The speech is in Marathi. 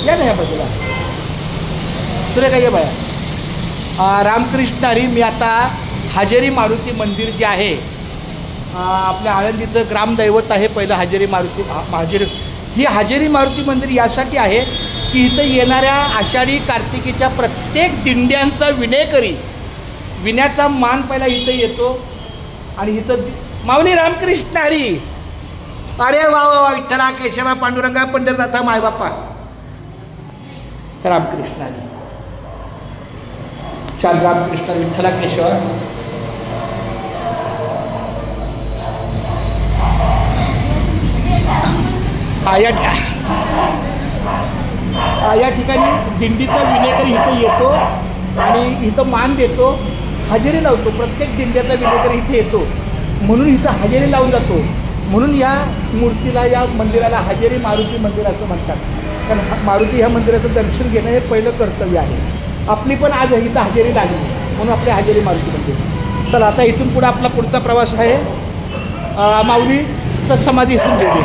या ना या बाजूला तुला काय बाया रामकृष्ण हरी. मी आता हजेरी मारुती मंदिर जे आहे आपल्या आळंदीचं ग्रामदैवत आहे पहिलं हजेरी मारुती. ही हजेरी मारुती मंदिर यासाठी आहे की इथं येणाऱ्या आषाढी कार्तिकीच्या प्रत्येक दिंड्यांचा विणेकरी विण्याचा मान पहिला इथं येतो. आणि इथं माऊली रामकृष्ण हरी. अरे वा वा वा विठ्ठला केशवा पांडुरंगा पंढरनाथा मायबापा रामकृष्ण हरी. छान रामकृष्ण विठ्ठला केशवा. या ठिकाणी दिंडीचा विणेकरी इथं येतो आणि इथं मान देतो, हजेरी लावतो. प्रत्येक दिंड्याचा विणेकरी इथे येतो म्हणून इथं हजेरी लावून जातो. म्हणून या मूर्तीला या मंदिराला हजेरी मारुती मंदिर असं म्हणतात. कारण मारुती ह्या मंदिराचं दर्शन घेणं हे पहिलं कर्तव्य आहे. आपली पण आज इथं हजेरी लागली म्हणून आपल्या हजेरी मारुती मंदिर. चला आता इथून पुढे आपला पुढचा प्रवास आहे माऊलीचं समाधी इथून गेली.